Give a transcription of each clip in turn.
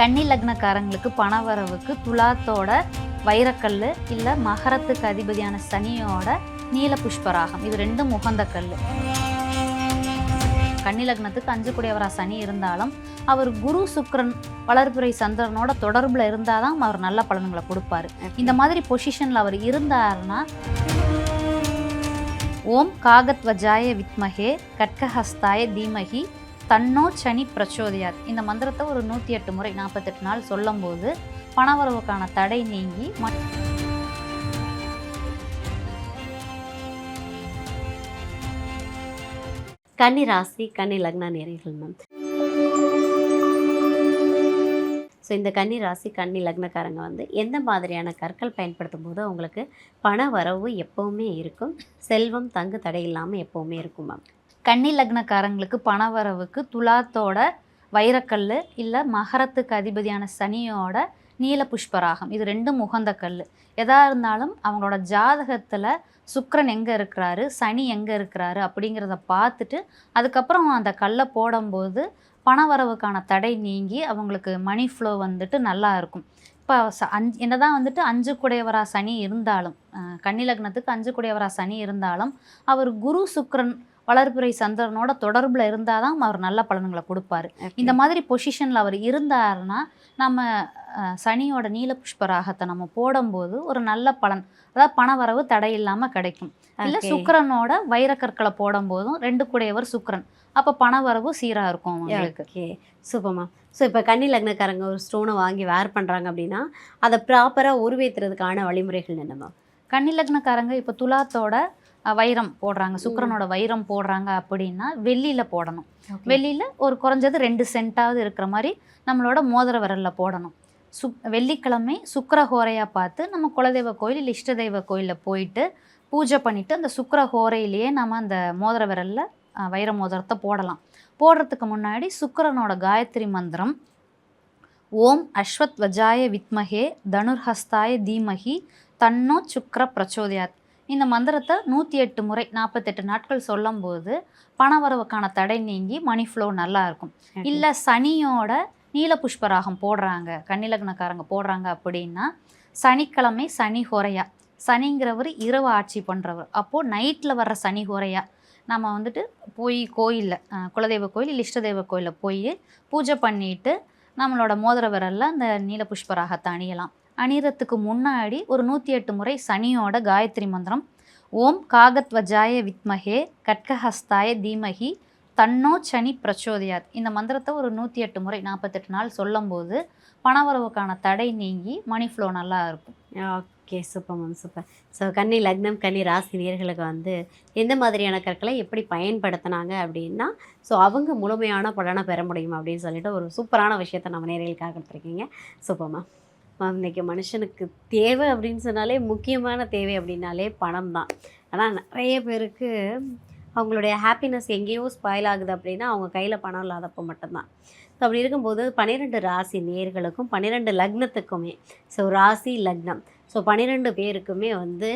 கன்னி லக்னக்காரங்களுக்கு பணவரவுக்கு துலாத்தோட வைரக்கல் இல்லை மகரத்துக்கு அதிபதியான சனியோட நீல புஷ்பராகம், இது ரெண்டும் உகந்த கல். கன்னி லக்னத்துக்கு 5 கூடியவரா சனி இருந்தாலும் அவர் குரு சுக்கிரன் வளர்பிறை சந்திரனோட தொடர்பில் இருந்தால் தான் அவர் நல்ல பலன்களை கொடுப்பாரு. இந்த மாதிரி பொசிஷனில் அவர் இருந்தாருன்னா ஓம் காகத்வஜாய வித்மகே கட்கஹஸ்தாய தீமகி தன்னோ சனி பிரச்சோதயாத், இந்த மந்திரத்தை ஒரு 108 முறை 48 நாள் சொல்லும் போது பணவரவுக்கான தடை நீங்கி கன்னி ராசி கன்னி லக்ன நேயர்கள் மேம். ஸோ இந்த கன்னி ராசி கன்னி லக்னக்காரங்க வந்து எந்த மாதிரியான கற்கள் பயன்படுத்தும் போது அவங்களுக்கு பண வரவு எப்போவுமே இருக்கும், செல்வம் தங்கு தடை இல்லாமல் எப்போவுமே இருக்கும் மேம்? கன்னி லக்னக்காரங்களுக்கு பணவரவுக்கு துலாத்தோட வைரக்கல் இல்லை மகரத்துக்கு அதிபதியான சனியோட நீல புஷ்பராகம், இது ரெண்டும் உகந்த கல். எதா இருந்தாலும் அவங்களோட ஜாதகத்தில் சுக்கிரன் எங்கே இருக்கிறாரு, சனி எங்கே இருக்கிறாரு அப்படிங்கிறத பார்த்துட்டு அதுக்கப்புறம் அந்த கல்லை போடும்போது பணவரவுக்கான தடை நீங்கி அவங்களுக்கு மணி ஃப்ளோ வந்துட்டு நல்லா இருக்கும். இப்போ என்னதான் வந்துட்டு 5 கூடையவரா சனி இருந்தாலும், கன்னி லக்னத்துக்கு 5 கூடையவரா சனி இருந்தாலும் அவர் குரு சுக்கிரன் வளர்பிறை சந்திரனோட தொடர்பில் இருந்தால் தான் அவர் நல்ல பலன்களை கொடுப்பாரு. இந்த மாதிரி பொசிஷனில் அவர் இருந்தாருன்னா நம்ம சனியோட நீல புஷ்பராகத்தை நம்ம போடும்போது ஒரு நல்ல பலன், அதாவது பணவரவு தடை இல்லாமல் கிடைக்கும். இல்லை சுக்கிரனோட வைரக்கற்களை போடும்போதும் 2 கூடையவர் சுக்கிரன், அப்போ பணவரவு சீராக இருக்கும் அவங்களுக்கு. ஓகே, சூப்பர்மா. ஸோ இப்போ கன்னி லக்னக்காரங்க ஒரு ஸ்டோனை வாங்கி வேர் பண்ணுறாங்க அப்படின்னா அதை ப்ராப்பராக உருவேற்றுறதுக்கான வழிமுறைகள் என்னம்மா? கன்னி லக்னக்காரங்க இப்போ துலாத்தோட வைரம் போடுறாங்க, சுக்கிரனோட வைரம் போடுறாங்க அப்படின்னா வெள்ளியில் போடணும். வெள்ளியில் ஒரு குறைஞ்சது 2 சென்ட்டாவது இருக்கிற மாதிரி நம்மளோட மோதிர விரலில் போடணும். வெள்ளிக்கிழமை சுக்கிரஹோரையாக பார்த்து நம்ம குலதெய்வ கோயில் இல்லை இஷ்ட தெய்வ கோயிலில் போயிட்டு பூஜை பண்ணிவிட்டு அந்த சுக்கிரஹோரையிலேயே நம்ம அந்த மோதிர விரலில் வைர மோதிரத்தை போடலாம். போடுறதுக்கு முன்னாடி சுக்கிரனோட காயத்ரி மந்திரம் ஓம் அஸ்வத்வஜாய வித்மகே தனுர்ஹஸ்தாய தீமகி தன்னோ சுக்ர பிரச்சோதயாத், இந்த மந்திரத்தை 108 முறை 48 நாட்கள் சொல்லும் போது பணவரவுக்கான தடை நீங்கி மணி ஃப்ளோ நல்லா இருக்கும். இல்லை சனியோட நீல புஷ்பராகம் போடுறாங்க கன்னி லக்னக்காரங்க போடுறாங்க அப்படின்னா சனிக்கிழமை சனி ஹோரையா, சனிங்கிறவர் இரவு ஆட்சி பண்ணுறவர், அப்போது நைட்டில் வர்ற சனி ஹோரையா நம்ம வந்துட்டு போய் கோயிலில் குலதெய்வ கோயில் இல்லை இஷ்ட தெய்வ கோயிலில் போய் பூஜை பண்ணிவிட்டு நம்மளோட மோதிர விரலில் அந்த நீல புஷ்பராகத்தை அணியலாம். அணிகிறதுக்கு முன்னாடி ஒரு 108 முறை சனியோட காயத்ரி மந்திரம் ஓம் காகத்வஜாய வித்மகே கட்கஹஸ்தாய தீமகி தன்னோ சனி பிரச்சோதயாத், இந்த மந்திரத்தை ஒரு 108 முறை 48 நாள் சொல்லும் போது பணவரவுக்கான தடை நீங்கி மணி ஃப்ளோ நல்லா இருக்கும். Okay, super ma'am, super. So கன்னி லக்னம் கன்னி ராசி நேயர்களுக்கு வந்து எந்த மாதிரியான கற்களை எப்படி பயன்படுத்தினாங்க அப்படின்னா ஸோ அவங்க முழுமையான பலனை பெற முடியும் அப்படின்னு சொல்லிட்டு ஒரு சூப்பரான விஷயத்தை நம்ம நேயர்களுக்காக கொடுத்துருக்கீங்க. Super ma'am. இன்றைக்கி மனுஷனுக்கு தேவை அப்படின்னு சொன்னாலே முக்கியமான தேவை அப்படின்னாலே பணம் தான். ஆனால் நிறைய பேருக்கு அவங்களுடைய ஹாப்பினஸ் எங்கேயோ ஸ்பாயில் ஆகுது அப்படின்னா அவங்க கையில் பணம் இல்லாதப்போ மட்டும்தான். ஸோ அப்படி இருக்கும்போது 12 ராசி நேயர்களுக்கும் 12 லக்னத்துக்குமே, ஸோ ராசி லக்னம் ஸோ 12 பேருக்குமே வந்து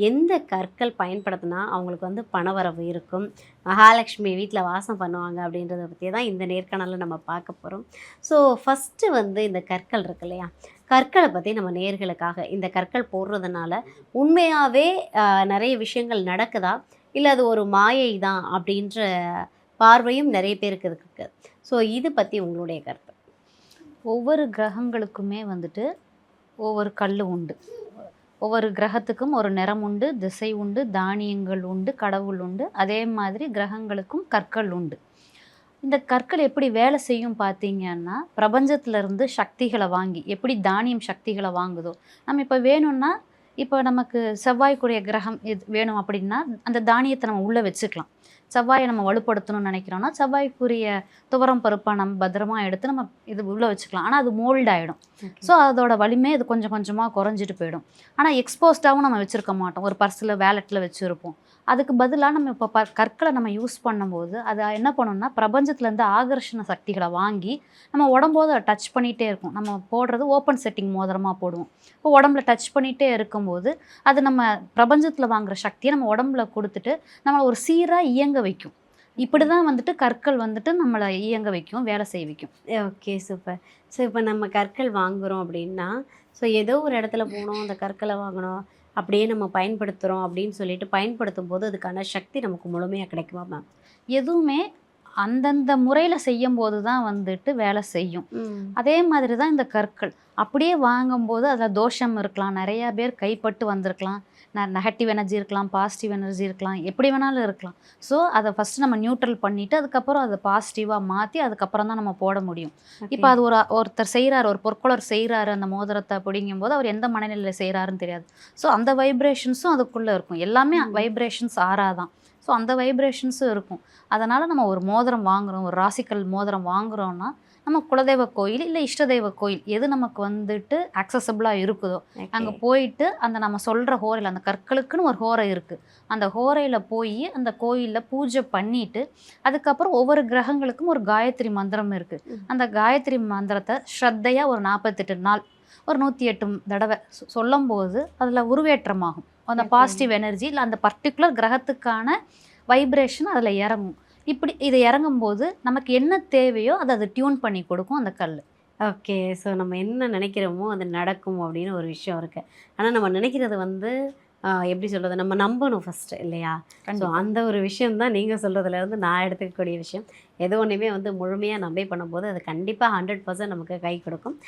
எந்த கற்கள் பயன்படுத்தினா அவங்களுக்கு வந்து பணவரவு இருக்கும், மகாலட்சுமி வீட்டில் வாசம் பண்ணுவாங்க அப்படின்றத பற்றி தான் இந்த நேர்காணலில் நம்ம பார்க்க போகிறோம். ஸோ ஃபஸ்ட்டு வந்து இந்த கற்கள் இருக்கு இல்லையா, கற்களை பற்றி நம்ம நேயர்களுக்காக இந்த கற்கள் போடுறதுனால உண்மையாகவே நிறைய விஷயங்கள் நடக்குதா இல்லை அது ஒரு மாயை தான் அப்படின்ற பார்வையும் நிறைய பேருக்கு இருக்குது. ஸோ இது பற்றி உங்களுடைய கருத்து? ஒவ்வொரு கிரகங்களுக்குமே வந்துட்டு ஒவ்வொரு கல் உண்டு, ஒவ்வொரு கிரகத்துக்கும் ஒரு நிறம் உண்டு, திசை உண்டு, தானியங்கள் உண்டு, கடவுள் உண்டு. அதே மாதிரி கிரகங்களுக்கும் கற்கள் உண்டு. இந்த கற்கள் எப்படி வேலை செய்யும் பார்த்தீங்கன்னா பிரபஞ்சத்திலேருந்து சக்திகளை வாங்கி எப்படி தானியம் சக்திகளை வாங்குதோ, நம்ம இப்போ வேணும்னா இப்போ நமக்கு செவ்வாய்க்குரிய கிரகம் இது வேணும் அப்படின்னா அந்த தானியத்தை நம்ம உள்ளே வச்சுக்கலாம். செவ்வாயை நம்ம வலுப்படுத்தணும்னு நினைக்கிறோன்னா செவ்வாய்க்குரிய துவரம் பருப்பை நம்ம பத்திரமா எடுத்து நம்ம இது உள்ளே வச்சுக்கலாம். ஆனால் அது மோல்ட் ஆகிடும். ஸோ அதோட வலிமை இது கொஞ்சம் கொஞ்சமாக குறைஞ்சிட்டு போயிடும். ஆனால் எக்ஸ்போஸ்டாகவும் நம்ம வச்சுருக்க மாட்டோம், ஒரு பர்ஸில் வேலெட்டில் வச்சுருப்போம். அதுக்கு பதிலாக நம்ம இப்போ கற்களை நம்ம யூஸ் பண்ணும்போது அது என்ன பண்ணணும்னா பிரபஞ்சத்துலேருந்து ஆகர்ஷண சக்திகளை வாங்கி நம்ம உடம்போது அதை டச் பண்ணிகிட்டே இருக்கும். நம்ம போடுறது ஓப்பன் செட்டிங் மோதிரமாக போடுவோம். இப்போ உடம்புல டச் பண்ணிகிட்டே இருக்கும்போது அது நம்ம பிரபஞ்சத்தில் வாங்குகிற சக்தியை நம்ம உடம்புல கொடுத்துட்டு நம்மளை ஒரு சீராக இயங்க வைக்கும். இப்படி தான் வந்துட்டு கற்கள் வந்துட்டு நம்மளை இயங்க வைக்கும், வேலை செய்ய வைக்கும். Okay, super. ஸோ இப்போ நம்ம கற்கள் வாங்குறோம் அப்படின்னா, ஸோ ஏதோ ஒரு இடத்துல போனோம், அந்த கற்களை வாங்கினோம், அப்படியே நம்ம பயன்படுத்துகிறோம் அப்படின்னு சொல்லிட்டு பயன்படுத்தும் போது அதுக்கான சக்தி நமக்கு முழுமையாக கிடைக்குமா மேம்? எதுவுமே அந்தந்த முறையில் செய்யும்போது தான் வந்துட்டு வேலை செய்யும். ம். அதே மாதிரி தான் இந்த கற்கள். அப்படியே வாங்கும்போது அதில் தோஷம் இருக்கலாம், நிறையா பேர் கைப்பட்டு வந்திருக்கலாம், நெகட்டிவ் எனர்ஜி இருக்கலாம், பாசிட்டிவ் எனர்ஜி இருக்கலாம், எப்படி வேணாலும் இருக்கலாம். ஸோ அதை ஃபஸ்ட்டு நம்ம நியூட்ரல் பண்ணிவிட்டு அதுக்கப்புறம் அதை பாசிட்டிவாக மாற்றி அதுக்கப்புறம் தான் நம்ம போட முடியும். இப்போ அது ஒருத்தர் செய்கிறாரு, ஒரு பொற்கொலர் செய்கிறாரு அந்த மோதிரத்தை அப்படிங்கும்போது அவர் எந்த மனநிலையில் செய்கிறாருன்னு தெரியாது. ஸோ அந்த வைப்ரேஷன்ஸும் அதுக்குள்ளே இருக்கும். எல்லாமே வைப்ரேஷன்ஸ் ஆறாதான். ஸோ அந்த வைப்ரேஷன்ஸும் இருக்கும். அதனால் நம்ம ஒரு மோதிரம் வாங்குகிறோம், ஒரு ராசிக்கல் மோதிரம் வாங்குகிறோன்னா நம்ம குலதெய்வ கோயில் இல்லை இஷ்ட தெய்வ கோயில் எது நமக்கு வந்துட்டு அக்சசபிளாக இருக்குதோ அங்கே போயிட்டு அந்த நம்ம சொல்கிற ஹோரையில், அந்த கற்களுக்குன்னு ஒரு ஹோரை இருக்குது, அந்த ஹோரையில் போய் அந்த கோயிலில் பூஜை பண்ணிவிட்டு அதுக்கப்புறம் ஒவ்வொரு கிரகங்களுக்கும் ஒரு காயத்ரி மந்திரம் இருக்குது. அந்த காயத்ரி மந்திரத்தை ஸ்ரத்தையாக ஒரு 48 நாள் ஒரு 108 தடவை சொல்லும்போது அதில் உருவேற்றமாகும். அந்த பாசிட்டிவ் எனர்ஜி இல்லை அந்த பர்டிகுலர் கிரகத்துக்கான வைப்ரேஷன் அதில் இறங்கும். இப்படி இது இறங்கும்போது நமக்கு என்ன தேவையோ அதை டியூன் பண்ணி கொடுக்கும் அந்த கல். ஓகே. ஸோ நம்ம என்ன நினைக்கிறோமோ அது நடக்கும் அப்படின்னு ஒரு விஷயம் இருக்குது. ஆனால் நம்ம நினைக்கிறது வந்து எப்படி சொல்கிறது, நம்ம நம்பணும் ஃபஸ்ட்டு இல்லையா? ஸோ அந்த ஒரு விஷயம் தான் நீங்கள் சொல்கிறதுலேருந்து நான் எடுத்துக்கக்கூடிய விஷயம். எது ஒன்றுமே வந்து முழுமையாக நம்பி பண்ணும்போது அது கண்டிப்பாக 100% நமக்கு கை கொடுக்கும்.